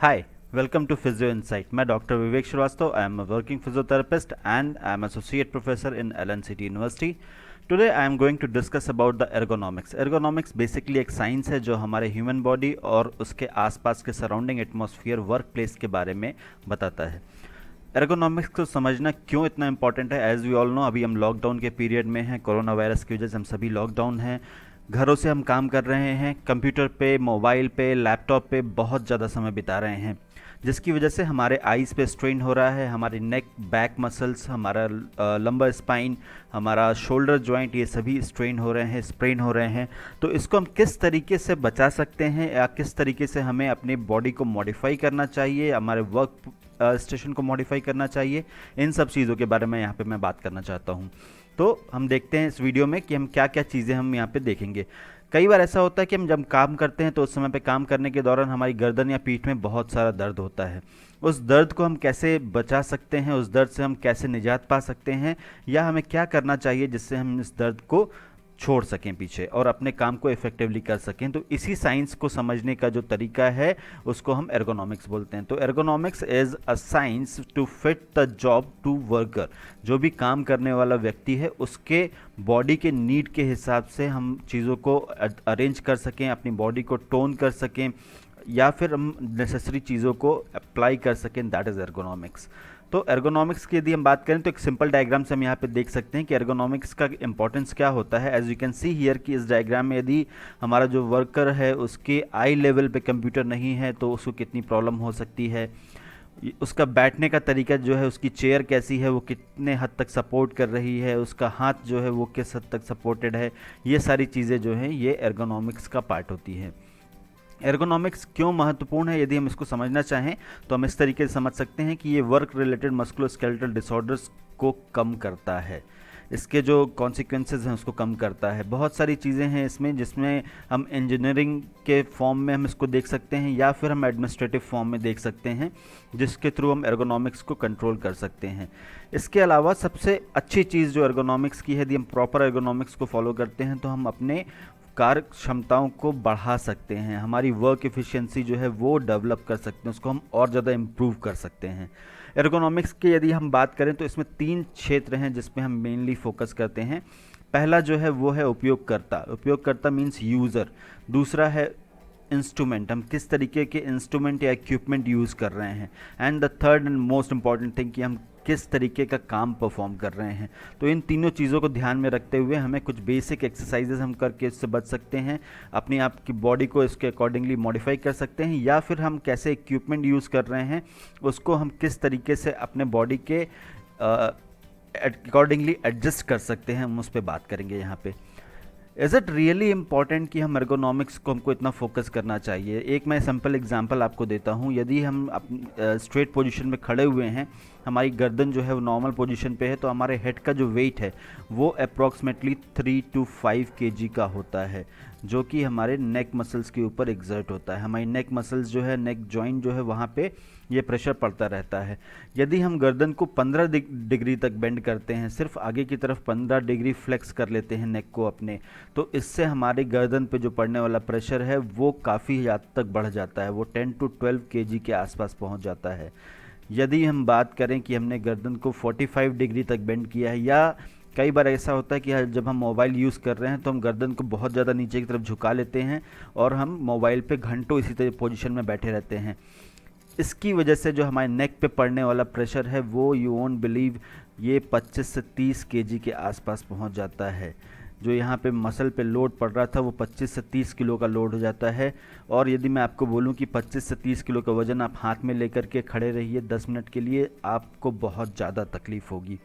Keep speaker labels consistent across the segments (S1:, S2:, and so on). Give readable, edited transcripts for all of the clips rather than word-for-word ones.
S1: Hi, welcome to Physio Insight. मैं doctor Vivek Shrivastava. I am a working physiotherapist and I am associate professor in LNCT University. Today I am going to discuss about the ergonomics. Ergonomics basically एक science है जो हमारे human body और उसके आसपास के surrounding atmosphere work place के बारे में बताता है. एर्गोनॉमिक्स को समझना क्यों इतना इंपॉर्टेंट है? एज वी ऑल नो, अभी हम लॉकडाउन के पीरियड में हैं. कोरोना वायरस की वजह से हम सभी लॉकडाउन हैं. घरों से हम काम कर रहे हैं, कंप्यूटर पे, मोबाइल पे, लैपटॉप पे बहुत ज़्यादा समय बिता रहे हैं, जिसकी वजह से हमारे आईज़ पे स्ट्रेन हो रहा है. हमारे नेक, बैक मसल्स, हमारा लंबर स्पाइन, हमारा शोल्डर जॉइंट, ये सभी स्ट्रेन हो रहे हैं, स्प्रेन हो रहे हैं. तो इसको हम किस तरीके से बचा सकते हैं या किस तरीके से हमें अपनी बॉडी को मॉडिफाई करना चाहिए, हमारे वर्क स्टेशन को मॉडिफाई करना चाहिए, इन सब चीज़ों के बारे में यहाँ पे मैं बात करना चाहता हूँ. तो हम देखते हैं इस वीडियो में कि हम क्या क्या चीज़ें हम यहाँ पे देखेंगे. कई बार ऐसा होता है कि हम जब काम करते हैं तो उस समय पे काम करने के दौरान हमारी गर्दन या पीठ में बहुत सारा दर्द होता है. उस दर्द को हम कैसे बचा सकते हैं, उस दर्द से हम कैसे निजात पा सकते हैं, या हमें क्या करना चाहिए जिससे हम इस दर्द को छोड़ सकें पीछे और अपने काम को इफेक्टिवली कर सकें. तो इसी साइंस को समझने का जो तरीका है उसको हम एर्गोनॉमिक्स बोलते हैं. तो ergonomics is a science to fit the job to worker. जो भी काम करने वाला व्यक्ति है उसके बॉडी के नीड के हिसाब से हम चीज़ों को अरेंज कर सकें, अपनी बॉडी को टोन कर सकें, या फिर हम नेसेसरी चीज़ों को अप्लाई कर सकें. That is ergonomics. तो एर्गोनॉमिक्स की यदि हम बात करें तो एक सिंपल डायग्राम से हम यहाँ पे देख सकते हैं कि एर्गोनॉमिक्स का इंपॉर्टेंस क्या होता है. As you can see here कि इस डायग्राम में यदि हमारा जो वर्कर है उसके आई लेवल पे कंप्यूटर नहीं है तो उसको कितनी प्रॉब्लम हो सकती है. उसका बैठने का तरीका जो है, उसकी चेयर कैसी है, वो कितने हद तक सपोर्ट कर रही है, उसका हाथ जो है वो किस हद तक सपोर्टेड है, ये सारी चीज़ें जो हैं ये एर्गोनॉमिक्स का पार्ट होती हैं. एर्गोनॉमिक्स क्यों महत्वपूर्ण है, यदि हम इसको समझना चाहें तो हम इस तरीके से समझ सकते हैं कि ये वर्क रिलेटेड मस्कुलोस्केलेटल डिसऑर्डर्स को कम करता है. इसके जो कॉन्सिक्वेंसेस हैं उसको कम करता है. बहुत सारी चीज़ें हैं इसमें जिसमें हम इंजीनियरिंग के फॉर्म में हम इसको देख सकते हैं या फिर हम एडमिनिस्ट्रेटिव फॉर्म में देख सकते हैं, जिसके थ्रू हम एर्गोनॉमिक्स को कंट्रोल कर सकते हैं. इसके अलावा सबसे अच्छी चीज़ जो एर्गोनॉमिक्स की है, यदि हम प्रॉपर एर्गोनॉमिक्स को फॉलो करते हैं तो हम अपने कार्य क्षमताओं को बढ़ा सकते हैं, हमारी वर्क एफिशिएंसी जो है वो डेवलप कर सकते हैं, उसको हम और ज़्यादा इम्प्रूव कर सकते हैं. एर्गोनॉमिक्स की यदि हम बात करें तो इसमें 3 क्षेत्र हैं जिसमें हम मेनली फोकस करते हैं. पहला जो है वो है उपयोगकर्ता. उपयोगकर्ता मीन्स यूज़र. दूसरा है इंस्ट्रूमेंट, हम किस तरीके के इंस्ट्रूमेंट या इक्विपमेंट यूज़ कर रहे हैं. And the third and most important thing कि हम किस तरीके का काम परफॉर्म कर रहे हैं. तो इन तीनों चीज़ों को ध्यान में रखते हुए हमें कुछ बेसिक एक्सरसाइजेज हम करके इससे बच सकते हैं, अपनी आप की बॉडी को इसके अकॉर्डिंगली मॉडिफाई कर सकते हैं, या फिर हम कैसे इक्विपमेंट यूज़ कर रहे हैं उसको हम किस तरीके से अपने बॉडी के अकॉर्डिंगली एडजस्ट कर सकते हैं, हम उस पर बात करेंगे यहाँ पे. इज़ इट रियली इम्पॉर्टेंट कि हम एर्गोनॉमिक्स को हमको इतना फोकस करना चाहिए? एक मैं सिंपल एग्जांपल आपको देता हूँ. यदि हम स्ट्रेट पोजीशन में खड़े हुए हैं, हमारी गर्दन जो है वो नॉर्मल पोजीशन पे है, तो हमारे हेड का जो वेट है वो अप्रॉक्सीमेटली 3 to 5 kg का होता है, जो कि हमारे नेक मसल्स के ऊपर एग्जर्ट होता है. हमारी नेक मसल्स जो है, नेक जॉइंट जो है, वहाँ पे ये प्रेशर पड़ता रहता है. यदि हम गर्दन को 15 डिग्री तक बेंड करते हैं, सिर्फ आगे की तरफ 15 डिग्री फ्लेक्स कर लेते हैं नेक को अपने, तो इससे हमारी गर्दन पे जो पड़ने वाला प्रेशर है वो काफ़ी हद तक बढ़ जाता है, वो 10 to 12 kg के आसपास पहुंच जाता है. यदि हम बात करें कि हमने गर्दन को 45 डिग्री तक बेंड किया है, या कई बार ऐसा होता है कि जब हम मोबाइल यूज़ कर रहे हैं तो हम गर्दन को बहुत ज़्यादा नीचे की तरफ झुका लेते हैं और हम मोबाइल पे घंटों इसी तरह पोजीशन में बैठे रहते हैं. इसकी वजह से जो हमारे नेक पे पड़ने वाला प्रेशर है वो, यू वोंट बिलीव, ये 25 से 30 kg के आसपास पहुंच जाता है. जो यहाँ पे मसल पे लोड पड़ रहा था वो 25 से 30 किलो का लोड हो जाता है. और यदि मैं आपको बोलूँ कि 25 से 30 किलो का वज़न आप हाथ में लेकर के खड़े रहिए 10 मिनट के लिए, आपको बहुत ज़्यादा तकलीफ़ होगी.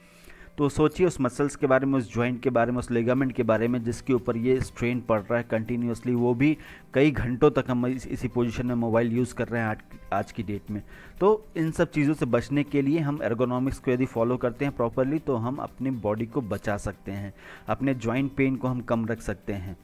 S1: तो सोचिए उस मसल्स के बारे में, उस जॉइंट के बारे में, उस लिगामेंट के बारे में जिसके ऊपर ये स्ट्रेन पड़ रहा है कंटिन्यूसली, वो भी कई घंटों तक हम इसी पोजीशन में मोबाइल यूज़ कर रहे हैं आज की डेट में. तो इन सब चीज़ों से बचने के लिए हम एर्गोनॉमिक्स को यदि फॉलो करते हैं प्रॉपरली तो हम अपनी बॉडी को बचा सकते हैं, अपने जॉइंट पेन को हम कम रख सकते हैं.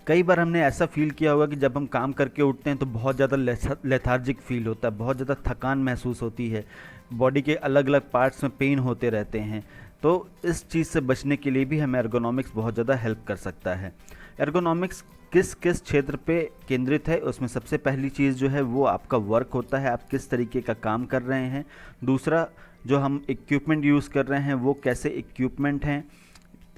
S1: कई बार हमने ऐसा फील किया होगा कि जब हम काम करके उठते हैं तो बहुत ज़्यादा लेथार्जिक फील होता है, बहुत ज़्यादा थकान महसूस होती है, बॉडी के अलग अलग पार्ट्स में पेन होते रहते हैं. तो इस चीज़ से बचने के लिए भी हमें एर्गोनॉमिक्स बहुत ज़्यादा हेल्प कर सकता है. एर्गोनॉमिक्स किस किस क्षेत्र पे केंद्रित है, उसमें सबसे पहली चीज़ जो है वो आपका वर्क होता है, आप किस तरीके का काम कर रहे हैं। दूसरा, जो हम इक्विपमेंट यूज़ कर रहे हैं वो कैसे इक्विपमेंट हैं।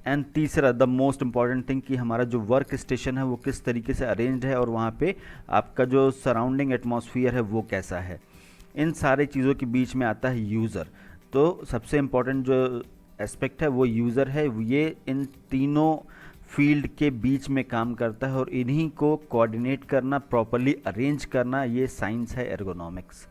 S1: एंड तीसरा, द मोस्ट इम्पॉर्टेंट थिंग, कि हमारा जो वर्क स्टेशन है वो किस तरीके से अरेंज्ड है और वहाँ पे आपका जो सराउंडिंग एटमॉस्फेयर है वो कैसा है। इन सारे चीज़ों के बीच में आता है यूज़र। तो सबसे इम्पॉर्टेंट जो एस्पेक्ट है वो यूज़र है, ये इन तीनों फील्ड के बीच में काम करता है और इन्हीं को कोऑर्डिनेट करना, प्रॉपरली अरेंज करना, ये साइंस है एर्गोनॉमिक्स।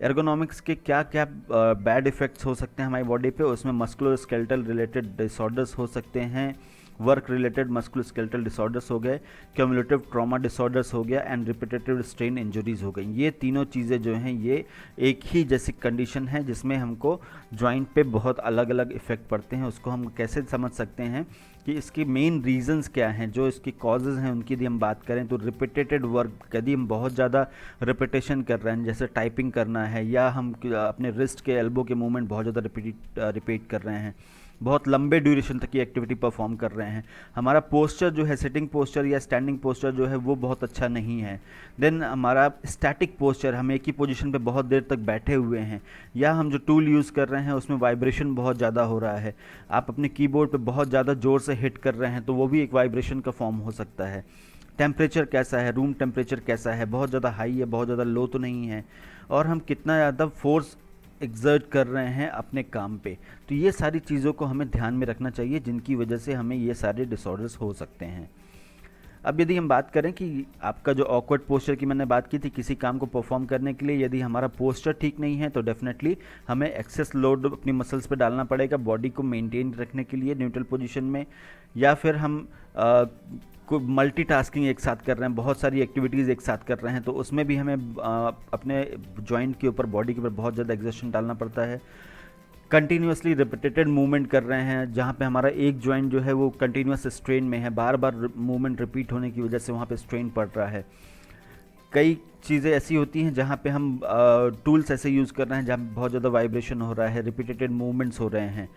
S1: एर्गोनॉमिक्स के क्या क्या बैड इफ़ेक्ट्स हो सकते हैं हमारी बॉडी पे, उसमें मस्कुलोस्केलेटल रिलेटेड डिसऑर्डर्स हो सकते हैं, वर्क रिलेटेड मस्कुलोस्केलेटल डिसऑर्डर्स हो गए, क्यूमुलेटिव ट्रॉमा डिसऑर्डर्स हो गया एंड रिपीटेटिव स्ट्रेन इंजरीज हो गई। ये तीनों चीज़ें जो हैं ये एक ही जैसी कंडीशन है जिसमें हमको जॉइंट पे बहुत अलग अलग इफ़ेक्ट पड़ते हैं। उसको हम कैसे समझ सकते हैं कि इसकी मेन रीजंस क्या हैं, जो इसकी कॉजेज़ हैं उनकी यदि हम बात करें तो रिपीटेटेड वर्क, यदि हम बहुत ज़्यादा रिपीटेशन कर रहे हैं, जैसे टाइपिंग करना है या हम अपने रिस्ट के एल्बो के मूवमेंट बहुत ज़्यादा रिपीट कर रहे हैं, बहुत लंबे ड्यूरेशन तक की एक्टिविटी परफॉर्म कर रहे हैं, हमारा पोस्चर जो है, सिटिंग पोस्चर या स्टैंडिंग पोस्चर जो है वो बहुत अच्छा नहीं है, देन हमारा स्टैटिक पोस्चर, हम एक ही पोजीशन पे बहुत देर तक बैठे हुए हैं, या हम जो टूल यूज़ कर रहे हैं उसमें वाइब्रेशन बहुत ज़्यादा हो रहा है, आप अपने कीबोर्ड पे बहुत ज़्यादा ज़ोर से हिट कर रहे हैं तो वो भी एक वाइब्रेशन का फॉर्म हो सकता है। टेम्परेचर कैसा है, रूम टेम्परेचर कैसा है, बहुत ज़्यादा हाई है, बहुत ज़्यादा लो तो नहीं है, और हम कितना ज़्यादा फोर्स एक्सर्ट कर रहे हैं अपने काम पे। तो ये सारी चीज़ों को हमें ध्यान में रखना चाहिए जिनकी वजह से हमें ये सारे डिसऑर्डर्स हो सकते हैं। अब यदि हम बात करें कि आपका जो ऑकवर्ड पोस्चर की मैंने बात की थी, किसी काम को परफॉर्म करने के लिए यदि हमारा पोस्चर ठीक नहीं है तो डेफिनेटली हमें एक्सेस लोड अपनी मसल्स पे डालना पड़ेगा बॉडी को मेंटेन रखने के लिए न्यूट्रल पोजीशन में, या फिर हम मल्टीटास्किंग एक साथ कर रहे हैं, बहुत सारी एक्टिविटीज़ एक साथ कर रहे हैं तो उसमें भी हमें अपने जॉइंट के ऊपर, बॉडी के ऊपर बहुत ज़्यादा एक्सर्शन डालना पड़ता है। कंटिन्यूसली रिपीटेटेड मूवमेंट कर रहे हैं जहाँ पे हमारा एक जॉइंट जो है वो कंटिन्यूस स्ट्रेन में है, बार बार मूवमेंट रिपीट होने की वजह से वहाँ पे स्ट्रेन पड़ रहा है। कई चीज़ें ऐसी होती हैं जहाँ पे हम टूल्स ऐसे यूज़ कर रहे हैं जहाँ पे बहुत ज़्यादा वाइब्रेशन हो रहा है, रिपीटेटेड मूवमेंट्स हो रहे हैं।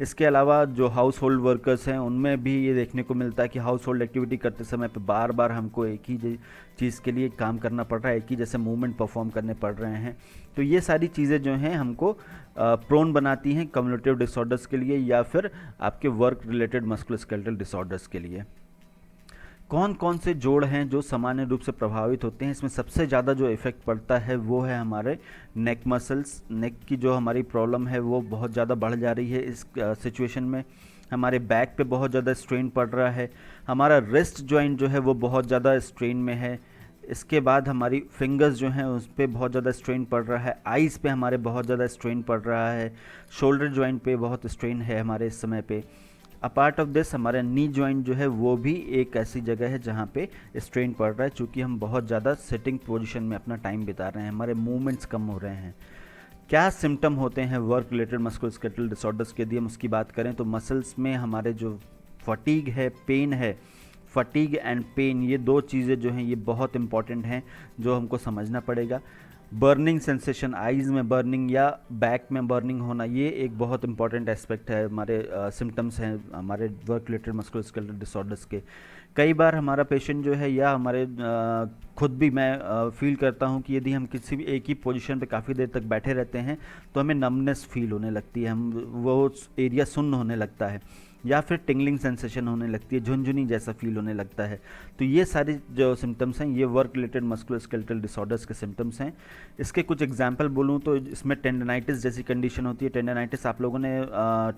S1: इसके अलावा जो हाउस होल्ड वर्कर्स हैं उनमें भी ये देखने को मिलता है कि हाउस होल्ड एक्टिविटी करते समय पे बार बार हमको एक ही चीज़ के लिए काम करना पड़ रहा है, एक ही जैसे मूवमेंट परफॉर्म करने पड़ रहे हैं। तो ये सारी चीज़ें जो हैं हमको प्रोन बनाती हैं कम्युलेटिव डिसऑर्डर्स के लिए या फिर आपके वर्क रिलेटेड मस्कुलोस्केलेटल डिसऑर्डर्स के लिए। कौन कौन से जोड़ हैं जो सामान्य रूप से प्रभावित होते हैं, इसमें सबसे ज़्यादा जो इफ़ेक्ट पड़ता है वो है हमारे नेक मसल्स। नेक की जो हमारी प्रॉब्लम है वो बहुत ज़्यादा बढ़ जा रही है इस सिचुएशन में। हमारे बैक पे बहुत ज़्यादा स्ट्रेन पड़ रहा है, हमारा रिस्ट जॉइंट जो है वो बहुत ज़्यादा स्ट्रेन में है। इसके बाद हमारी फिंगर्स जो हैं उस पर बहुत ज़्यादा स्ट्रेन पड़ रहा है, आइज़ पे हमारे बहुत ज़्यादा स्ट्रेन पड़ रहा है, शोल्डर जॉइंट पे बहुत स्ट्रेन है हमारे इस समय पे। अपार्ट ऑफ दिस हमारा नी जॉइंट जो है वो भी एक ऐसी जगह है जहाँ पे स्ट्रेन पड़ रहा है, चूँकि हम बहुत ज़्यादा सिटिंग पोजीशन में अपना टाइम बिता रहे हैं, हमारे मूवमेंट्स कम हो रहे हैं। क्या सिम्टम होते हैं वर्क रिलेटेड मस्कुलोस्केलेटल डिसऑर्डर्स के? यदि हम उसकी बात करें तो मसल्स में हमारे जो फटीग है, पेन है, फटीग एंड पेन, ये दो चीज़ें जो हैं ये बहुत इंपॉर्टेंट हैं जो हमको समझना पड़ेगा। बर्निंग सेंसेशन, आइज़ में बर्निंग या बैक में बर्निंग होना, ये एक बहुत इंपॉर्टेंट एस्पेक्ट है, हमारे सिम्टम्स हैं हमारे वर्क रिलेटेड मस्कुलोस्केलेटल डिसऑर्डर्स के। कई बार हमारा पेशेंट जो है या हमारे खुद भी मैं फील करता हूँ कि यदि हम किसी भी एक ही पोजीशन पे काफ़ी देर तक बैठे रहते हैं तो हमें नमनेस फील होने लगती है, हम वो एरिया सुन्न होने लगता है, या फिर टिंगलिंग सेंसेशन होने लगती है, झुनझुनी जैसा फील होने लगता है। तो ये सारी जो सिम्टम्स हैं ये वर्क रिलेटेड मस्कुलोस्केलेटल डिसऑर्डर्स के सिम्टम्स हैं। इसके कुछ एग्जांपल बोलूँ तो इसमें टेंडनाइटिस जैसी कंडीशन होती है। टेंडनाइटिस, आप लोगों ने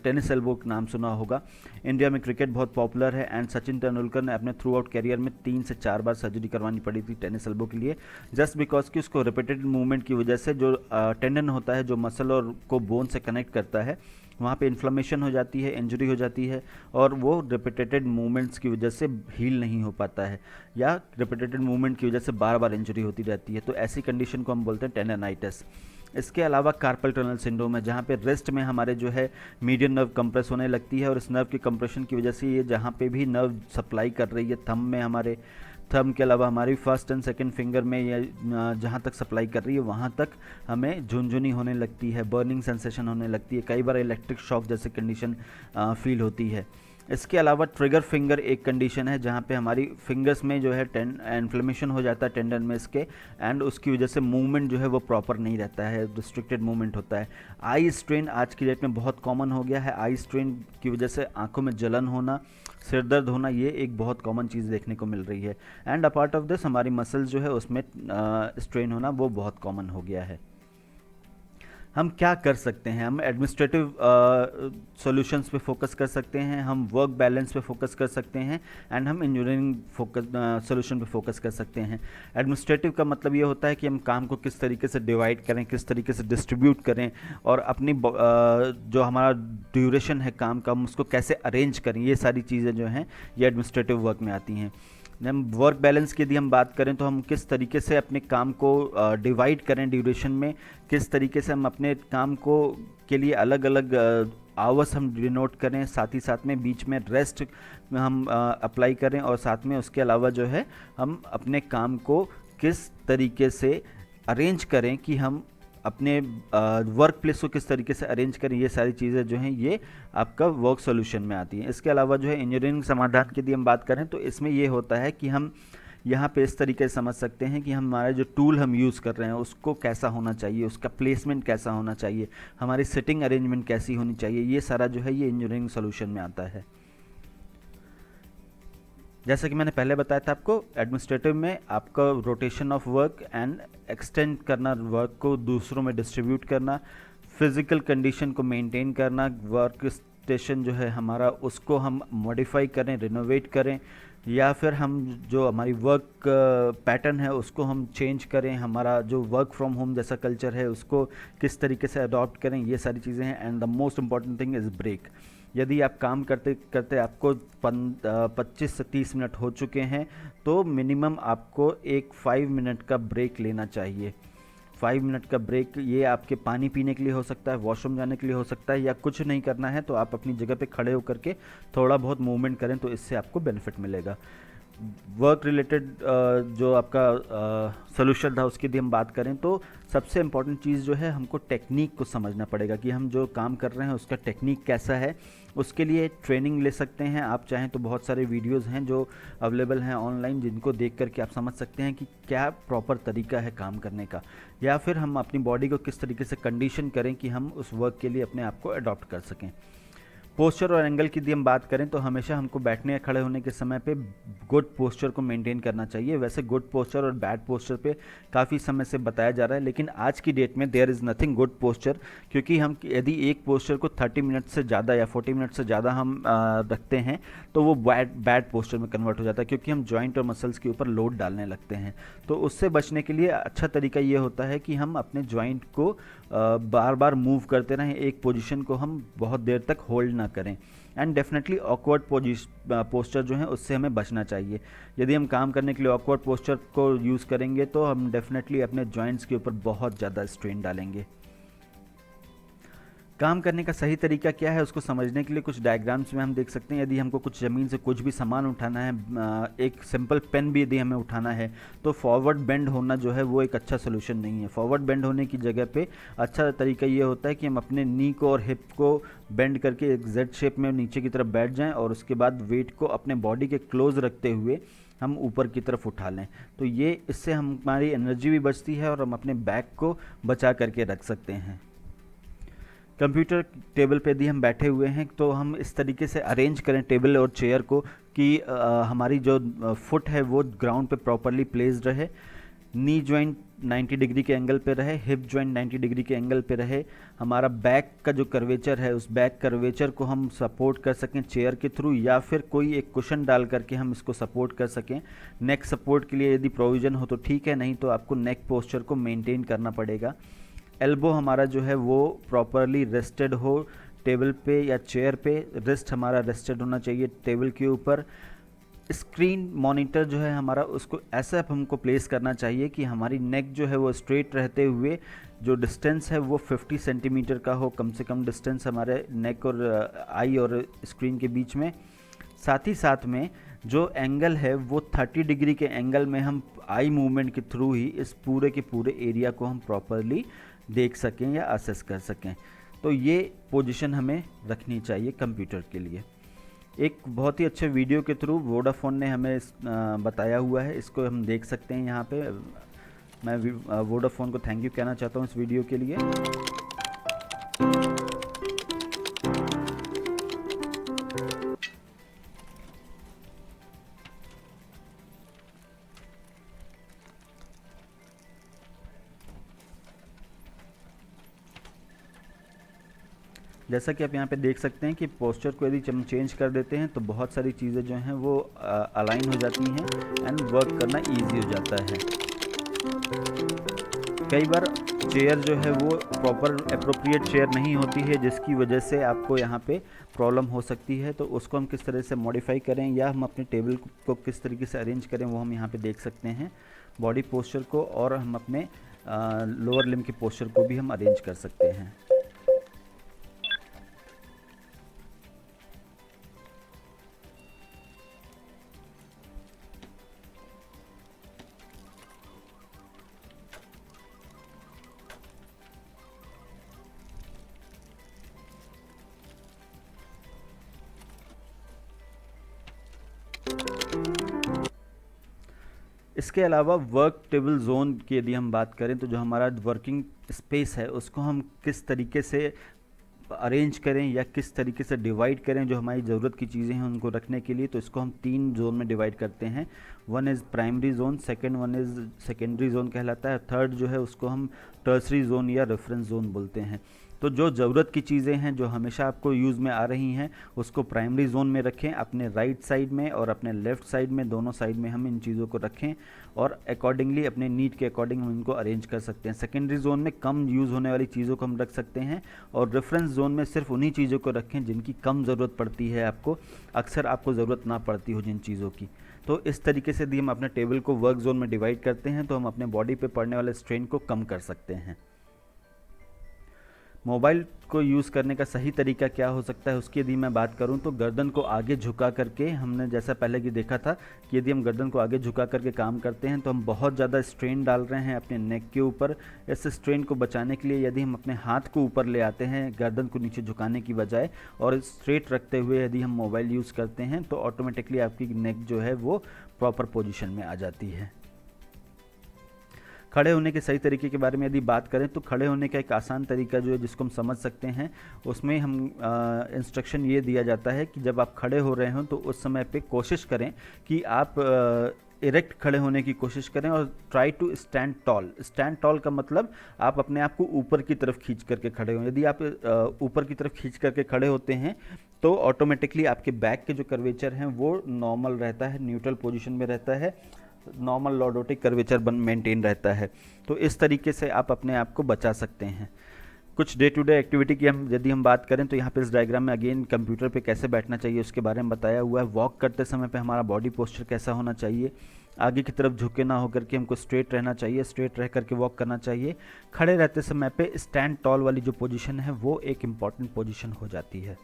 S1: टेनिस एल्बो नाम सुना होगा। इंडिया में क्रिकेट बहुत पॉपुलर है एंड सचिन तेंदुलकर ने अपने थ्रू आउट कैरियर में 3 से 4 बार सर्जरी करवानी पड़ी थी टेनिस एल्बो के लिए, जस्ट बिकॉज कि उसको रिपीटेड मूवमेंट की वजह से जो टेंडन होता है जो मसल और को बोन से कनेक्ट करता है, वहाँ पे इन्फ्लेमेशन हो जाती है, इंजरी हो जाती है और वो रिपीटेटेड मूवमेंट्स की वजह से हील नहीं हो पाता है, या रिपीटेटेड मूवमेंट की वजह से बार बार इंजरी होती रहती है। तो ऐसी कंडीशन को हम बोलते हैं टेंडनाइटिस। इसके अलावा कार्पल टनल सिंड्रोम है, जहाँ पे रेस्ट में हमारे जो है मीडियन नर्व कंप्रेस होने लगती है और इस नर्व की कंप्रेशन की वजह से ये जहाँ पे भी नर्व सप्लाई कर रही है थंब में, हमारे थंब के अलावा हमारी फर्स्ट एंड सेकंड फिंगर में या जहाँ तक सप्लाई कर रही है वहाँ तक हमें झुनझुनी होने लगती है, बर्निंग सेंसेशन होने लगती है, कई बार इलेक्ट्रिक शॉक जैसे कंडीशन फील होती है। इसके अलावा ट्रिगर फिंगर एक कंडीशन है जहाँ पे हमारी फिंगर्स में जो है इन्फ्लेमेशन हो जाता है टेंडन में इसके, एंड उसकी वजह से मूवमेंट जो है वो प्रॉपर नहीं रहता है, रिस्ट्रिक्टेड मूवमेंट होता है। आई स्ट्रेन आज की डेट में बहुत कॉमन हो गया है। आई स्ट्रेन की वजह से आंखों में जलन होना, सिर दर्द होना, ये एक बहुत कॉमन चीज़ देखने को मिल रही है। एंड अपार्ट ऑफ दिस हमारी मसल्स जो है उसमें स्ट्रेन होना वो बहुत कॉमन हो गया है। हम क्या कर सकते हैं? हम एडमिनिस्ट्रेटिव सॉल्यूशंस पे फोकस कर सकते हैं, हम वर्क बैलेंस पे फोकस कर सकते हैं, एंड हम इंजीनियरिंग फोकस सॉल्यूशन पे फोकस कर सकते हैं। एडमिनिस्ट्रेटिव का मतलब ये होता है कि हम काम को किस तरीके से डिवाइड करें, किस तरीके से डिस्ट्रीब्यूट करें, और अपनी जो हमारा ड्यूरेशन है काम का हम उसको कैसे अरेंज करें, ये सारी चीज़ें जो हैं ये एडमिनिस्ट्रेटिव वर्क में आती हैं। हम वर्क बैलेंस की यदि हम बात करें तो हम किस तरीके से अपने काम को डिवाइड करें ड्यूरेशन में, किस तरीके से हम अपने काम को के लिए अलग अलग आवर्स हम डिनोट करें, साथ ही साथ में बीच में रेस्ट हम अप्लाई करें, और साथ में उसके अलावा जो है हम अपने काम को किस तरीके से अरेंज करें कि हम अपने वर्क प्लेस को किस तरीके से अरेंज करें, ये सारी चीज़ें जो हैं ये आपका वर्क सॉल्यूशन में आती हैं। इसके अलावा जो है इंजीनियरिंग समाधान की यदि हम बात करें तो इसमें ये होता है कि हम यहाँ पे इस तरीके से समझ सकते हैं कि हमारा जो टूल हम यूज़ कर रहे हैं उसको कैसा होना चाहिए, उसका प्लेसमेंट कैसा होना चाहिए, हमारी सिटिंग अरेंजमेंट कैसी होनी चाहिए, ये सारा जो है ये इंजीनियरिंग सॉल्यूशन में आता है। जैसा कि मैंने पहले बताया था आपको, एडमिनिस्ट्रेटिव में आपका rotation of work and extend करना, वर्क को दूसरों में डिस्ट्रीब्यूट करना, फिज़िकल कंडीशन को मेंटेन करना, वर्क स्टेशन जो है हमारा उसको हम मॉडिफाई करें, रिनोवेट करें, या फिर हम जो हमारी वर्क पैटर्न है उसको हम चेंज करें, हमारा जो वर्क फ्रॉम होम जैसा कल्चर है उसको किस तरीके से अडॉप्ट करें, ये सारी चीज़ें हैं। And the most important thing is break. यदि आप काम करते करते आपको 25 से 30 मिनट हो चुके हैं तो मिनिमम आपको एक 5 मिनट का ब्रेक लेना चाहिए। 5 मिनट का ब्रेक ये आपके पानी पीने के लिए हो सकता है, वॉशरूम जाने के लिए हो सकता है, या कुछ नहीं करना है तो आप अपनी जगह पे खड़े होकर के थोड़ा बहुत मूवमेंट करें तो इससे आपको बेनिफिट मिलेगा। वर्क रिलेटेड जो आपका सोल्यूशन था उसकी यदि हम बात करें तो सबसे इम्पॉर्टेंट चीज़ जो है हमको टेक्निक को समझना पड़ेगा कि हम जो काम कर रहे हैं उसका टेक्निक कैसा है। उसके लिए ट्रेनिंग ले सकते हैं आप चाहें तो, बहुत सारे वीडियोस हैं जो अवेलेबल हैं ऑनलाइन जिनको देख करके आप समझ सकते हैं कि क्या प्रॉपर तरीका है काम करने का, या फिर हम अपनी बॉडी को किस तरीके से कंडीशन करें कि हम उस वर्क के लिए अपने आप को अडॉप्ट कर सकें। पोस्चर और एंगल की यदि हम बात करें तो हमेशा हमको बैठने या खड़े होने के समय पे गुड पोस्चर को मेंटेन करना चाहिए। वैसे गुड पोस्चर और बैड पोस्चर पे काफ़ी समय से बताया जा रहा है, लेकिन आज की डेट में there is nothing good posture, क्योंकि हम यदि एक पोस्चर को 30 मिनट से ज़्यादा या 40 मिनट से ज़्यादा हम रखते हैं तो वो बैड पोस्चर में कन्वर्ट हो जाता है, क्योंकि हम जॉइंट और मसल्स के ऊपर लोड डालने लगते हैं। तो उससे बचने के लिए अच्छा तरीका ये होता है कि हम अपने जॉइंट को बार बार मूव करते रहें, एक पोजीशन को हम बहुत देर तक होल्ड ना करें। एंड डेफिनेटली ऑकवर्ड पोस्चर जो है उससे हमें बचना चाहिए। यदि हम काम करने के लिए ऑकवर्ड पोस्चर को यूज़ करेंगे तो हम डेफिनेटली अपने जॉइंट्स के ऊपर बहुत ज़्यादा स्ट्रेन डालेंगे। काम करने का सही तरीका क्या है उसको समझने के लिए कुछ डायग्राम्स में हम देख सकते हैं। यदि हमको कुछ ज़मीन से कुछ भी सामान उठाना है, एक सिंपल पेन भी यदि हमें उठाना है तो फॉरवर्ड बेंड होना जो है वो एक अच्छा सोल्यूशन नहीं है। फॉरवर्ड बेंड होने की जगह पे अच्छा तरीका ये होता है कि हम अपने नी को और हिप को बेंड करके एक जेड शेप में नीचे की तरफ बैठ जाएं, और उसके बाद वेट को अपने बॉडी के क्लोज रखते हुए हम ऊपर की तरफ उठा लें। तो ये इससे हमारी एनर्जी भी बचती है और हम अपने बैक को बचा करके रख सकते हैं। कंप्यूटर टेबल पे यदि हम बैठे हुए हैं तो हम इस तरीके से अरेंज करें टेबल और चेयर को कि हमारी जो फुट है वो ग्राउंड पे प्रॉपरली प्लेस्ड रहे, नी जॉइंट 90 डिग्री के एंगल पे रहे, हिप जॉइंट 90 डिग्री के एंगल पे रहे, हमारा बैक का जो कर्वेचर है उस बैक कर्वेचर को हम सपोर्ट कर सकें चेयर के थ्रू, या फिर कोई एक कुशन डाल करके हम इसको सपोर्ट कर सकें। नेक सपोर्ट के लिए यदि प्रोविज़न हो तो ठीक है, नहीं तो आपको नेक पोस्चर को मेंटेन करना पड़ेगा। एल्बो हमारा जो है वो प्रॉपरली रेस्टेड हो टेबल पे या चेयर पे, रिस्ट हमारा रेस्टेड होना चाहिए टेबल के ऊपर। स्क्रीन मॉनिटर जो है हमारा उसको ऐसा हमको प्लेस करना चाहिए कि हमारी नेक जो है वो स्ट्रेट रहते हुए जो डिस्टेंस है वो 50 सेंटीमीटर का हो, कम से कम डिस्टेंस हमारे नेक और आई और स्क्रीन के बीच में। साथ ही साथ में जो एंगल है वो 30 डिग्री के एंगल में हम आई मूवमेंट के थ्रू ही इस पूरे के पूरे एरिया को हम प्रॉपरली देख सकें या असेस कर सकें। तो ये पोजीशन हमें रखनी चाहिए कंप्यूटर के लिए। एक बहुत ही अच्छे वीडियो के थ्रू वोडाफोन ने हमें बताया हुआ है, इसको हम देख सकते हैं यहाँ पे। मैं वोडाफोन को थैंक यू कहना चाहता हूँ इस वीडियो के लिए। जैसा कि आप यहाँ पे देख सकते हैं कि पोस्चर को यदि हम चेंज कर देते हैं तो बहुत सारी चीज़ें जो हैं वो अलाइन हो जाती हैं एंड वर्क करना इजी हो जाता है। कई बार चेयर जो है वो प्रॉपर अप्रोप्रिएट चेयर नहीं होती है, जिसकी वजह से आपको यहाँ पे प्रॉब्लम हो सकती है। तो उसको हम किस तरह से मॉडिफाई करें या हम अपने टेबल को किस तरीके से अरेंज करें, वो हम यहाँ पे देख सकते हैं। बॉडी पोस्चर को और हम अपने लोअर लिम्ब के पोस्चर को भी हम अरेंज कर सकते हैं। इसके अलावा वर्क टेबल जोन की यदि हम बात करें तो जो हमारा वर्किंग स्पेस है उसको हम किस तरीके से अरेंज करें या किस तरीके से डिवाइड करें जो हमारी ज़रूरत की चीज़ें हैं उनको रखने के लिए, तो इसको हम 3 जोन में डिवाइड करते हैं। One is primary zone, second one is secondary zone कहलाता है, थर्ड जो है उसको हम टर्सरी जोन या रेफरेंस जोन बोलते हैं। तो जो ज़रूरत की चीज़ें हैं जो हमेशा आपको यूज़ में आ रही हैं उसको प्राइमरी जोन में रखें, अपने राइट साइड में और अपने लेफ़्ट साइड में, दोनों साइड में हम इन चीज़ों को रखें और अकॉर्डिंगली अपने नीड के अकॉर्डिंग हम इनको अरेंज कर सकते हैं। सेकेंडरी जोन में कम यूज़ होने वाली चीज़ों को हम रख सकते हैं और रेफरेंस जोन में सिर्फ उन्हीं चीज़ों को रखें जिनकी कम ज़रूरत पड़ती है आपको, अक्सर आपको ज़रूरत ना पड़ती हो जिन चीज़ों की। तो इस तरीके से यदि हम अपने टेबल को वर्क जोन में डिवाइड करते हैं तो हम अपने बॉडी पे पड़ने वाले स्ट्रेन को कम कर सकते हैं। मोबाइल को यूज़ करने का सही तरीका क्या हो सकता है उसकी यदि मैं बात करूं तो गर्दन को आगे झुका करके, हमने जैसा पहले की देखा था कि यदि हम गर्दन को आगे झुका करके काम करते हैं तो हम बहुत ज़्यादा स्ट्रेन डाल रहे हैं अपने नेक के ऊपर। इस स्ट्रेन को बचाने के लिए यदि हम अपने हाथ को ऊपर ले आते हैं गर्दन को नीचे झुकाने की बजाय और स्ट्रेट रखते हुए यदि हम मोबाइल यूज़ करते हैं तो ऑटोमेटिकली आपकी नेक जो है वो प्रॉपर पोजिशन में आ जाती है। खड़े होने के सही तरीके के बारे में यदि बात करें तो खड़े होने का एक आसान तरीका जो है जिसको हम समझ सकते हैं, उसमें हम इंस्ट्रक्शन ये दिया जाता है कि जब आप खड़े हो रहे हों तो उस समय पे कोशिश करें कि आप इरेक्ट खड़े होने की कोशिश करें और try to stand tall. Stand tall का मतलब आप अपने आप को ऊपर की तरफ खींच करके खड़े हों। यदि आप ऊपर की तरफ खींच करके खड़े होते हैं तो ऑटोमेटिकली आपके बैक के जो कर्वेचर हैं वो नॉर्मल रहता है, न्यूट्रल पोजीशन में रहता है, नॉर्मल लॉर्डोटिक कर्वेचर मेंटेन रहता है। तो इस तरीके से आप अपने आप को बचा सकते हैं। कुछ डे टू डे एक्टिविटी की यदि हम बात करें तो यहाँ पे इस डायग्राम में अगेन कंप्यूटर पे कैसे बैठना चाहिए उसके बारे में बताया हुआ है। वॉक करते समय पे हमारा बॉडी पोस्चर कैसा होना चाहिए, आगे की तरफ झुके ना होकर के हमको स्ट्रेट रहना चाहिए, स्ट्रेट रह करके वॉक करना चाहिए। खड़े रहते समय पे स्टैंड टॉल वाली जो पोजीशन है वो एक इम्पॉर्टेंट पोजीशन हो जाती है।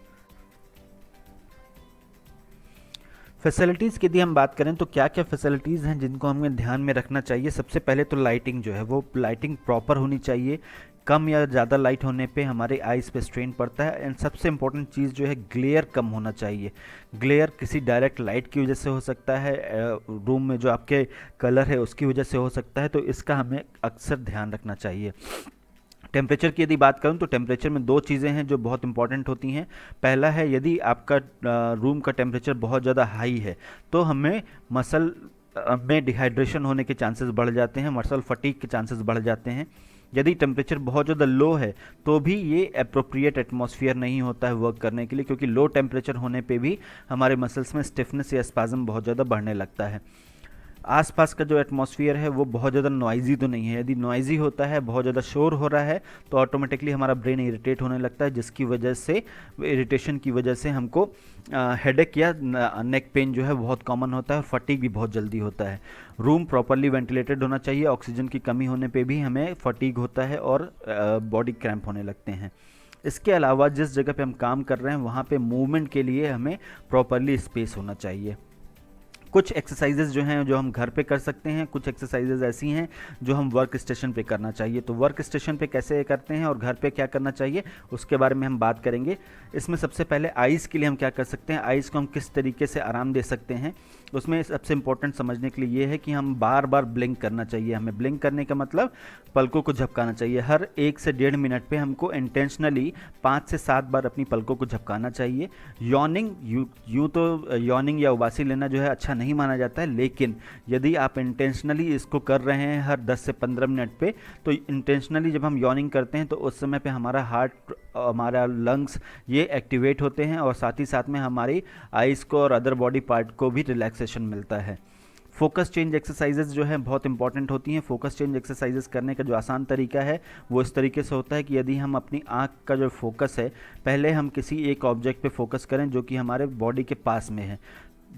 S1: फैसिलिटीज़ की यदि हम बात करें तो क्या क्या फैसिलिटीज़ हैं जिनको हमें ध्यान में रखना चाहिए। सबसे पहले तो लाइटिंग जो है वो लाइटिंग प्रॉपर होनी चाहिए। कम या ज़्यादा लाइट होने पे हमारे आइज़ पे स्ट्रेन पड़ता है। एंड सबसे इम्पोर्टेंट चीज़ जो है ग्लेयर कम होना चाहिए। ग्लेयर किसी डायरेक्ट लाइट की वजह से हो सकता है, रूम में जो आपके कलर है उसकी वजह से हो सकता है, तो इसका हमें अक्सर ध्यान रखना चाहिए। टेम्परेचर की यदि बात करूं तो टेम्परेचर में 2 चीज़ें हैं जो बहुत इंपॉर्टेंट होती हैं। पहला है यदि आपका रूम का टेम्परेचर बहुत ज़्यादा हाई है तो हमें मसल में डिहाइड्रेशन होने के चांसेस बढ़ जाते हैं, मसल फटीग के चांसेस बढ़ जाते हैं। यदि टेम्परेचर बहुत ज़्यादा लो है तो भी ये अप्रोप्रिएट एटमॉस्फेयर नहीं होता है वर्क करने के लिए, क्योंकि लो टेम्परेचर होने पे भी हमारे मसल्स में स्टिफनेस या स्पाज्म बहुत ज़्यादा बढ़ने लगता है। आसपास का जो एटमॉस्फेयर है वो बहुत ज़्यादा नॉइजी तो नहीं है। यदि नॉइजी होता है, बहुत ज़्यादा शोर हो रहा है, तो ऑटोमेटिकली हमारा ब्रेन इरिटेट होने लगता है, जिसकी वजह से इरिटेशन की वजह से हमको हेडेक या नेक पेन जो है बहुत कॉमन होता है और फटीग भी बहुत जल्दी होता है। रूम प्रॉपरली वेंटिलेटेड होना चाहिए। ऑक्सीजन की कमी होने पे भी हमें फटीग होता है और बॉडी क्रैम्प होने लगते हैं। इसके अलावा जिस जगह पे हम काम कर रहे हैं वहाँ पे मूवमेंट के लिए हमें प्रॉपरली स्पेस होना चाहिए। कुछ एक्सरसाइजेज जो हैं जो हम घर पे कर सकते हैं, कुछ एक्सरसाइजेज ऐसी हैं जो हम वर्क स्टेशन पे करना चाहिए। तो वर्क स्टेशन पे कैसे करते हैं और घर पे क्या करना चाहिए उसके बारे में हम बात करेंगे। इसमें सबसे पहले आइज़ के लिए हम क्या कर सकते हैं, आइज़ को हम किस तरीके से आराम दे सकते हैं। उसमें सबसे इंपॉर्टेंट समझने के लिए ये है कि हम बार बार ब्लिंक करना चाहिए। हमें ब्लिंक करने का मतलब पलकों को झपकाना चाहिए। हर 1 से 1.5 मिनट पे हमको इंटेंशनली 5 से 7 बार अपनी पलकों को झपकाना चाहिए। यॉर्निंग यूँ तो यॉर्निंग या उबासी लेना जो है अच्छा नहीं माना जाता है, लेकिन यदि आप इंटेंशनली इसको कर रहे हैं हर 10 से 15 मिनट पे, तो इंटेंशनली जब हम यॉर्निंग करते हैं तो उस समय पे हमारा हार्ट, हमारा लंग्स ये एक्टिवेट होते हैं और साथ ही साथ में हमारी आइज़ को और अदर बॉडी पार्ट को भी रिलैक्सेशन मिलता है। फोकस चेंज एक्सरसाइजेज जो है बहुत इंपॉर्टेंट होती हैं। फोकस चेंज एक्सरसाइजेज करने का जो आसान तरीका है वो इस तरीके से होता है कि यदि हम अपनी आंख का जो फोकस है, पहले हम किसी एक ऑब्जेक्ट पे फोकस करें जो कि हमारे बॉडी के पास में है।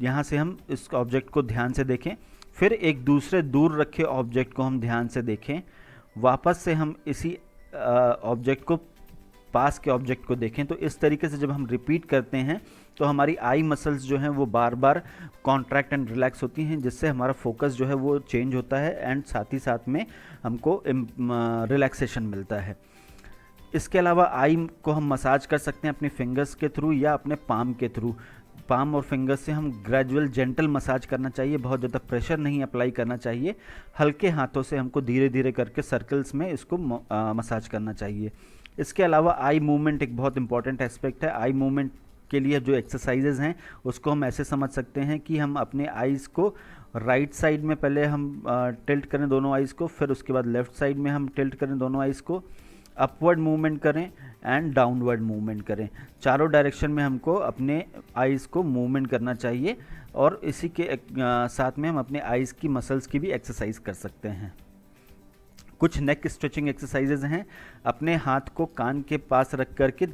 S1: यहाँ से हम इस ऑब्जेक्ट को ध्यान से देखें, फिर एक दूसरे दूर रखे ऑब्जेक्ट को हम ध्यान से देखें, वापस से हम इसी ऑब्जेक्ट को, पास के ऑब्जेक्ट को देखें। तो इस तरीके से जब हम रिपीट करते हैं तो हमारी आई मसल्स जो हैं वो बार बार कॉन्ट्रैक्ट एंड रिलैक्स होती हैं, जिससे हमारा फोकस जो है वो चेंज होता है एंड साथ ही साथ में हमको रिलैक्सेशन मिलता है। इसके अलावा आई को हम मसाज कर सकते हैं अपने फिंगर्स के थ्रू या अपने पाम के थ्रू। पाम और फिंगर्स से हम ग्रेजुअल जेंटल मसाज करना चाहिए, बहुत ज़्यादा प्रेशर नहीं अप्लाई करना चाहिए। हल्के हाथों से हमको धीरे धीरे करके सर्कल्स में इसको मसाज करना चाहिए। इसके अलावा आई मूवमेंट एक बहुत इंपॉर्टेंट एस्पेक्ट है। आई मूवमेंट के लिए जो एक्सरसाइजेज हैं उसको हम ऐसे समझ सकते हैं कि हम अपने आइज़ को राइट साइड में पहले हम टिल्ट करें दोनों आइज़ को, फिर उसके बाद लेफ़्ट साइड में हम टिल्ट करें दोनों आइज़ को, अपवर्ड मूवमेंट करें एंड डाउनवर्ड मूवमेंट करें। चारों डायरेक्शन में हमको अपने आइज़ को मूवमेंट करना चाहिए और इसी के साथ में हम अपने आइज़ की मसल्स की भी एक्सरसाइज कर सकते हैं। कुछ नेक स्ट्रेचिंग एक्सरसाइजेज हैं। अपने हाथ को कान के पास रख करके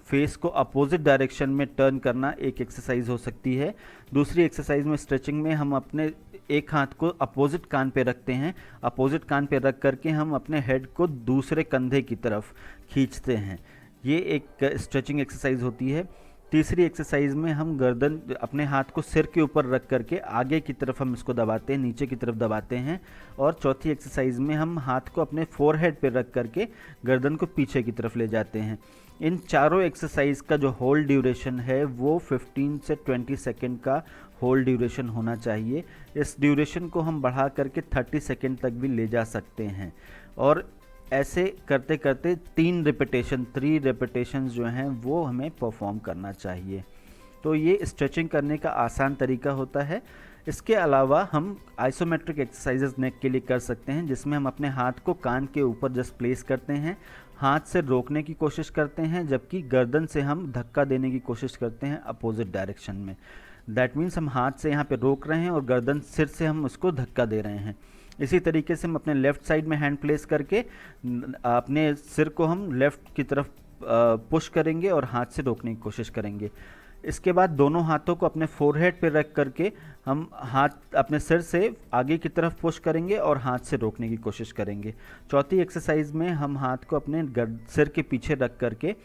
S1: फेस को अपोजिट डायरेक्शन में टर्न करना एक एक्सरसाइज हो सकती है। दूसरी एक्सरसाइज में स्ट्रेचिंग में हम अपने एक हाथ को अपोजिट कान पे रखते हैं, अपोजिट कान पे रख करके हम अपने हेड को दूसरे कंधे की तरफ खींचते हैं। ये एक स्ट्रेचिंग एक्सरसाइज होती है। तीसरी एक्सरसाइज में हम गर्दन, अपने हाथ को सिर के ऊपर रख करके आगे की तरफ हम इसको दबाते हैं, नीचे की तरफ दबाते हैं। और चौथी एक्सरसाइज में हम हाथ को अपने फोरहेड पे रख करके गर्दन को पीछे की तरफ ले जाते हैं। इन चारों एक्सरसाइज का जो होल ड्यूरेशन है वो 15 से 20 सेकेंड का होल ड्यूरेशन होना चाहिए। इस ड्यूरेशन को हम बढ़ा करके 30 सेकेंड तक भी ले जा सकते हैं। और ऐसे करते करते 3 रेपिटेशन जो हैं वो हमें परफॉर्म करना चाहिए। तो ये स्ट्रेचिंग करने का आसान तरीका होता है। इसके अलावा हम आइसोमेट्रिक एक्सरसाइजेज नेक के लिए कर सकते हैं, जिसमें हम अपने हाथ को कान के ऊपर जस्ट प्लेस करते हैं, हाथ से रोकने की कोशिश करते हैं, जबकि गर्दन से हम धक्का देने की कोशिश करते हैं अपोजिट डायरेक्शन में। दैट मीन्स हम हाथ से यहाँ पे रोक रहे हैं और गर्दन सिर से हम उसको धक्का दे रहे हैं। इसी तरीके से हम अपने लेफ़्ट साइड में हैंड प्लेस करके अपने सिर को हम लेफ़्ट की तरफ पुश करेंगे और हाथ से रोकने की कोशिश करेंगे। इसके बाद दोनों हाथों को अपने फोरहेड पे रख करके हम हाथ अपने सिर से आगे की तरफ पुश करेंगे और हाथ से रोकने की कोशिश करेंगे। चौथी एक्सरसाइज में हम हाथ को अपने सिर के पीछे रख करके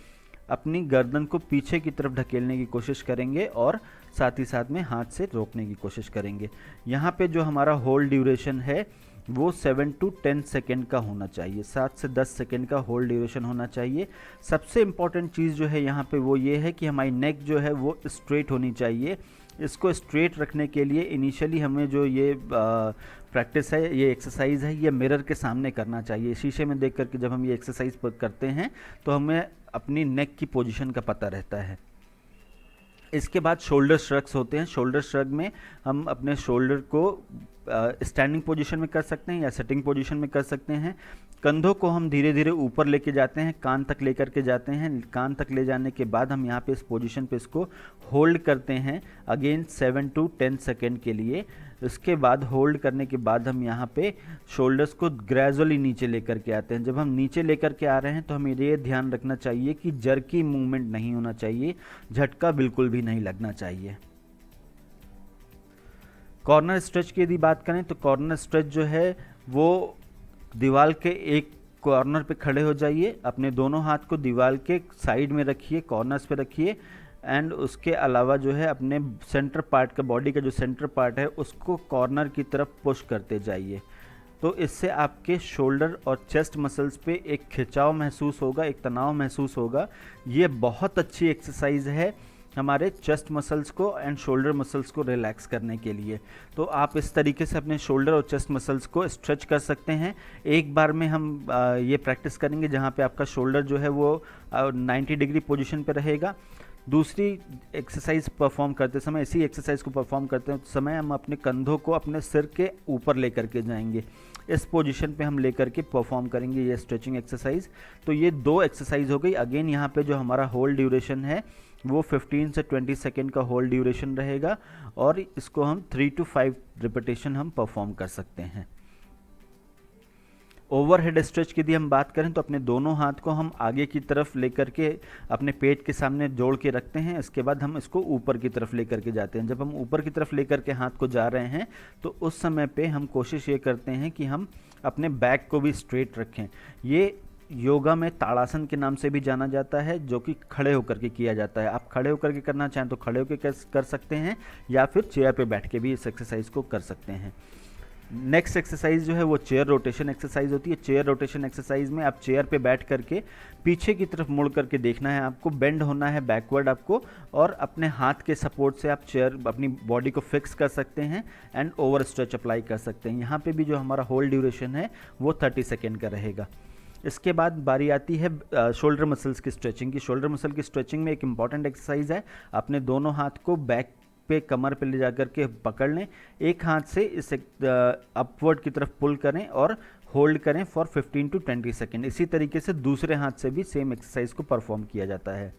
S1: अपनी गर्दन को पीछे की तरफ ढकेलने की कोशिश करेंगे और साथ ही साथ में हाथ से रोकने की कोशिश करेंगे। यहाँ पे जो हमारा होल ड्यूरेशन है वो 7 to 10 सेकेंड का होना चाहिए, 7 से 10 सेकेंड का होल ड्यूरेशन होना चाहिए। सबसे इम्पॉर्टेंट चीज़ जो है यहाँ पे वो ये है कि हमारी नेक जो है वो स्ट्रेट होनी चाहिए। इसको स्ट्रेट रखने के लिए इनिशियली हमें जो ये प्रैक्टिस है, ये एक्सरसाइज है, ये मिरर के सामने करना चाहिए। शीशे में देख करके जब हम ये एक्सरसाइज करते हैं तो हमें अपनी नेक की पोजीशन का पता रहता है। इसके बाद शोल्डर श्रग्स होते हैं। शोल्डर श्रग में हम अपने शोल्डर को स्टैंडिंग पोजीशन में कर सकते हैं या सिटिंग पोजीशन में कर सकते हैं। कंधों को हम धीरे धीरे ऊपर लेके जाते हैं, कान तक लेकर के जाते हैं। कान तक ले जाने के बाद हम यहाँ पे इस पोजीशन पे इसको होल्ड करते हैं अगेन 7 to 10 सेकेंड के लिए। इसके बाद होल्ड करने के बाद हम यहाँ पे शोल्डर्स को ग्रेजुअली नीचे लेकर के आते हैं। जब हम नीचे लेकर के आ रहे हैं तो हमें ये ध्यान रखना चाहिए कि जर्की मूवमेंट नहीं होना चाहिए, झटका बिल्कुल भी नहीं लगना चाहिए। कॉर्नर स्ट्रेच की यदि बात करें तो कॉर्नर स्ट्रेच जो है वो दीवार के एक कॉर्नर पे खड़े हो जाइए, अपने दोनों हाथ को दीवार के साइड में रखिए, कॉर्नर्स पे रखिए, एंड उसके अलावा जो है अपने सेंटर पार्ट का, बॉडी का जो सेंटर पार्ट है उसको कॉर्नर की तरफ पुश करते जाइए। तो इससे आपके शोल्डर और चेस्ट मसल्स पे एक खिंचाव महसूस होगा, एक तनाव महसूस होगा। ये बहुत अच्छी एक्सरसाइज है हमारे चेस्ट मसल्स को एंड शोल्डर मसल्स को रिलैक्स करने के लिए। तो आप इस तरीके से अपने शोल्डर और चेस्ट मसल्स को स्ट्रेच कर सकते हैं। एक बार में हम ये प्रैक्टिस करेंगे जहाँ पे आपका शोल्डर जो है वो 90 डिग्री पोजीशन पे रहेगा। दूसरी एक्सरसाइज परफॉर्म करते समय, इसी एक्सरसाइज को परफॉर्म करते समय हम अपने कंधों को अपने सिर के ऊपर लेकर के जाएंगे। इस पोजीशन पे हम लेकर के परफॉर्म करेंगे ये स्ट्रेचिंग एक्सरसाइज। तो ये 2 एक्सरसाइज हो गई। अगेन यहाँ पे जो हमारा होल्ड ड्यूरेशन है वो 15 से 20 सेकेंड का होल्ड ड्यूरेशन रहेगा और इसको हम 3 to 5 रिपीटेशन हम परफॉर्म कर सकते हैं। ओवरहेड स्ट्रेच की यदि हम बात करें तो अपने दोनों हाथ को हम आगे की तरफ लेकर के अपने पेट के सामने जोड़ के रखते हैं। इसके बाद हम इसको ऊपर की तरफ लेकर के जाते हैं। जब हम ऊपर की तरफ लेकर के हाथ को जा रहे हैं तो उस समय पे हम कोशिश ये करते हैं कि हम अपने बैक को भी स्ट्रेट रखें। ये योगा में ताड़ासन के नाम से भी जाना जाता है, जो कि खड़े होकर के किया जाता है। आप खड़े होकर के करना चाहें तो खड़े होकर कर सकते हैं या फिर चेयर पे बैठ के भी इस एक्सरसाइज को कर सकते हैं। नेक्स्ट एक्सरसाइज जो है वो चेयर रोटेशन एक्सरसाइज होती है। चेयर रोटेशन एक्सरसाइज में आप चेयर पे बैठ करके पीछे की तरफ मुड़ करके देखना है आपको, बेंड होना है बैकवर्ड आपको, और अपने हाथ के सपोर्ट से आप चेयर अपनी बॉडी को फिक्स कर सकते हैं एंड ओवर स्ट्रेच अप्लाई कर सकते हैं। यहाँ पे भी जो हमारा होल्ड ड्यूरेशन है वो 30 सेकेंड का रहेगा। इसके बाद बारी आती है शोल्डर मसल्स की स्ट्रेचिंग की। शोल्डर मसल की स्ट्रेचिंग में एक इंपॉर्टेंट एक्सरसाइज है। अपने दोनों हाथ को बैक पे, कमर पे ले जाकर के पकड़ लें। एक हाथ से इसे अपवर्ड की तरफ पुल करें और होल्ड करें फॉर 15 to 20 सेकेंड। इसी तरीके से दूसरे हाथ से भी सेम एक्सरसाइज को परफॉर्म किया जाता है।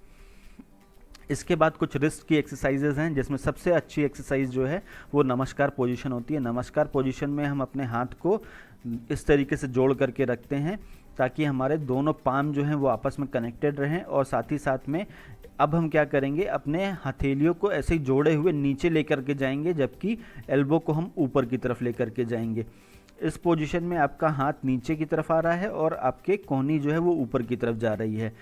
S1: इसके बाद कुछ रिस्ट की एक्सरसाइजेज हैं, जिसमें सबसे अच्छी एक्सरसाइज जो है वो नमस्कार पोजीशन होती है। नमस्कार पोजीशन में हम अपने हाथ को इस तरीके से जोड़ करके रखते हैं ताकि हमारे दोनों पाम जो हैं वो आपस में कनेक्टेड रहें, और साथ ही साथ में अब हम क्या करेंगे, अपने हथेलियों को ऐसे ही जोड़े हुए नीचे लेकर के जाएंगे, जबकि एल्बो को हम ऊपर की तरफ लेकर के जाएंगे। इस पोजीशन में आपका हाथ नीचे की तरफ आ रहा है और आपके कोहनी जो है वो ऊपर की तरफ जा रही है।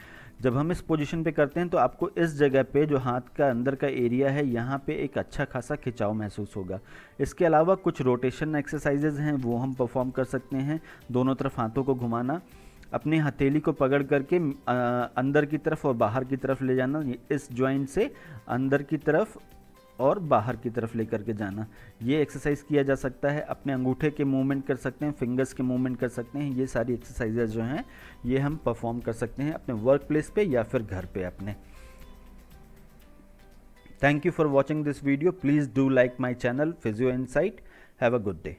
S1: जब हम इस पोजीशन पे करते हैं तो आपको इस जगह पे जो हाथ का अंदर का एरिया है यहाँ पे एक अच्छा खासा खिंचाव महसूस होगा। इसके अलावा कुछ रोटेशन एक्सरसाइजेज हैं वो हम परफॉर्म कर सकते हैं। दोनों तरफ हाथों को घुमाना, अपनी हथेली को पकड़ करके अंदर की तरफ और बाहर की तरफ ले जाना, इस जॉइंट से अंदर की तरफ और बाहर की तरफ लेकर के जाना। ये एक्सरसाइज किया जा सकता है। अपने अंगूठे के मूवमेंट कर सकते हैं, फिंगर्स के मूवमेंट कर सकते हैं। ये सारी एक्सरसाइजेज जो हैं ये हम परफॉर्म कर सकते हैं अपने वर्क प्लेस पे या फिर घर पे अपने। Thank you for watching this video. Please do like my channel physio insight. Have a good day.